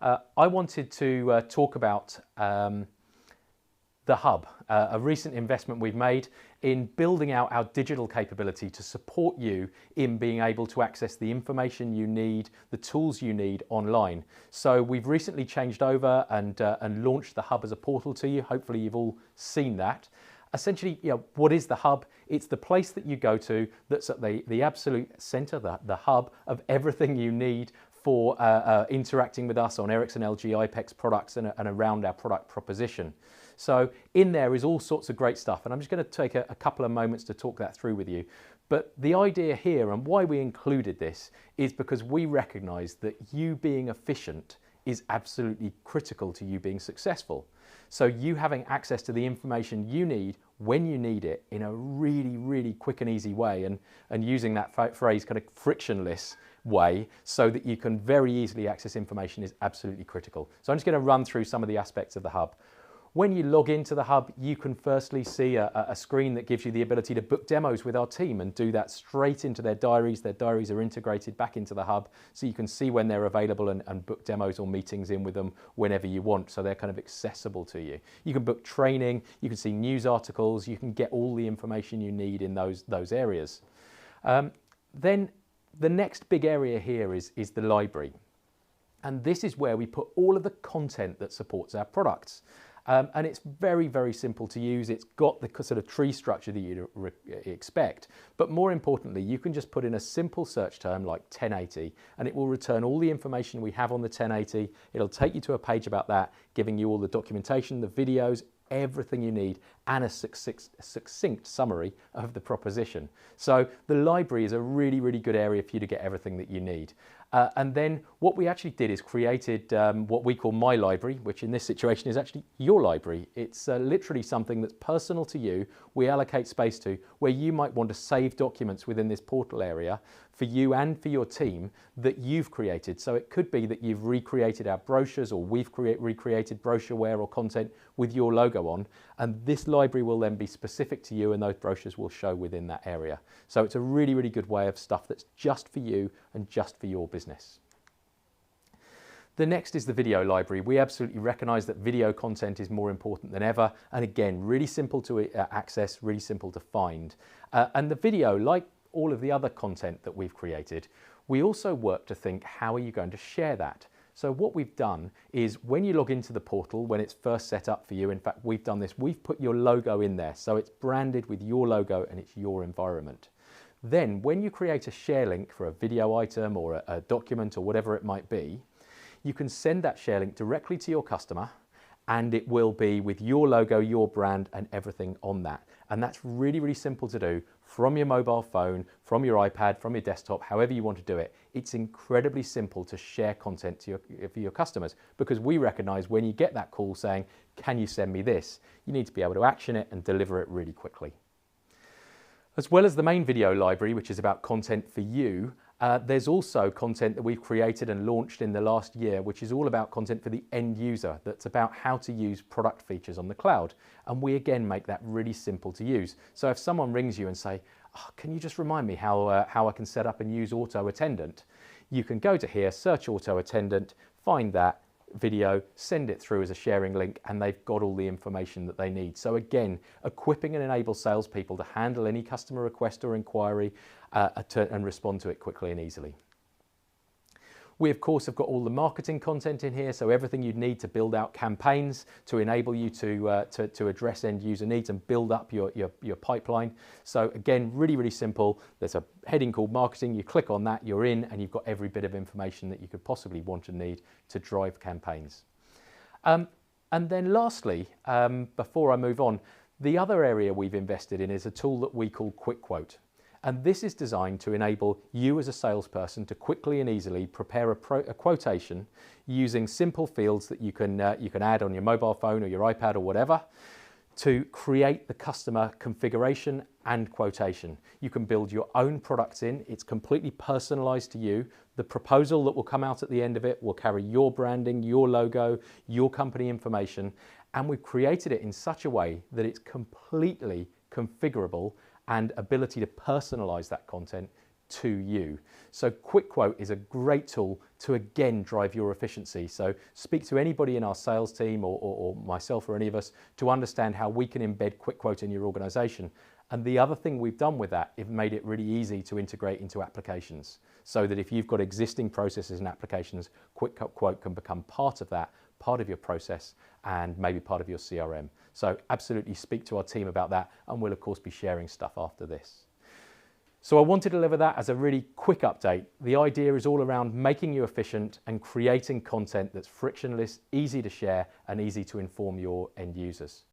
I wanted to talk about the Hub, a recent investment we've made in building out our digital capability to support you in being able to access the information you need, the tools you need online. So we've recently changed over and launched the Hub as a portal to you. Hopefully you've all seen that. Essentially, what is the Hub? It's the place that you go to that's at the absolute center, the hub of everything you need for interacting with us on Ericsson, LG, IPEX products and around our product proposition. So in there is all sorts of great stuff, and I'm just going to take a couple of moments to talk that through with you. But the idea here and why we included this is because we recognize that you being efficient is absolutely critical to you being successful. So you having access to the information you need when you need it in a really, really quick and easy way, and using that phrase kind of frictionless way so that you can very easily access information is absolutely critical. So I'm just going to run through some of the aspects of the Hub. When you log into the Hub, you can firstly see a screen that gives you the ability to book demos with our team and do that straight into their diaries. Their diaries are integrated back into the Hub, so you can see when they're available and book demos or meetings in with them whenever you want, so they're kind of accessible to you. You can book training, you can see news articles, you can get all the information you need in those areas. Then the next big area here is the library. And this is where we put all of the content that supports our products. And it's very, very simple to use. It's got the sort of tree structure that you'd expect. But more importantly, you can just put in a simple search term like 1080 and it will return all the information we have on the 1080. It'll take you to a page about that, giving you all the documentation, the videos, everything you need, and a succinct summary of the proposition. So the library is a really, really good area for you to get everything that you need. And then what we actually did is created what we call MyLibrary, which in this situation is actually your library. It's literally something that's personal to you, we allocate space to, where you might want to save documents within this portal area for you and for your team that you've created. So it could be that you've recreated our brochures, or we've recreated brochureware or content with your logo on, and this library will then be specific to you and those brochures will show within that area. So it's a really, really good way of stuff that's just for you and just for your business. The next is the video library. We absolutely recognize that video content is more important than ever, and again, really simple to access, really simple to find. And the video, like all of the other content that we've created, we also work to think, how are you going to share that? So what we've done is when you log into the portal, when it's first set up for you, in fact, we've done this, we've put your logo in there. So it's branded with your logo and it's your environment. Then when you create a share link for a video item or a document or whatever it might be, you can send that share link directly to your customer, and it will be with your logo, your brand, and everything on that. And that's really, really simple to do from your mobile phone, from your iPad, from your desktop, however you want to do it. It's incredibly simple to share content for your customers, because we recognize when you get that call saying, can you send me this? You need to be able to action it and deliver it really quickly. As well as the main video library, which is about content for you, there's also content that we've created and launched in the last year, which is all about content for the end user. That's about how to use product features on the cloud. And we again make that really simple to use. So if someone rings you and say, oh, can you just remind me how I can set up and use Auto Attendant? You can go to here, search Auto Attendant, find that video, send it through as a sharing link, and they've got all the information that they need. So again, equipping and enable salespeople to handle any customer request or inquiry and respond to it quickly and easily. We, of course, have got all the marketing content in here, so everything you'd need to build out campaigns to enable you to address end user needs and build up your pipeline. So again, really, really simple. There's a heading called marketing. You click on that, you're in, and you've got every bit of information that you could possibly want and need to drive campaigns. And then lastly, before I move on, the other area we've invested in is a tool that we call QuickQuote. And this is designed to enable you as a salesperson to quickly and easily prepare a quotation using simple fields that you can add on your mobile phone or your iPad or whatever to create the customer configuration and quotation. You can build your own products in. It's completely personalized to you. The proposal that will come out at the end of it will carry your branding, your logo, your company information, and we've created it in such a way that it's completely configurable and ability to personalize that content to you. So QuickQuote is a great tool to again drive your efficiency. So speak to anybody in our sales team or myself or any of us to understand how we can embed QuickQuote in your organization. And the other thing we've done with that is made it really easy to integrate into applications, so that if you've got existing processes and applications, QuickQuote can become part of that, part of your process, and maybe part of your CRM. So absolutely speak to our team about that, and we'll of course be sharing stuff after this. So I wanted to deliver that as a really quick update. The idea is all around making you efficient and creating content that's frictionless, easy to share, and easy to inform your end users.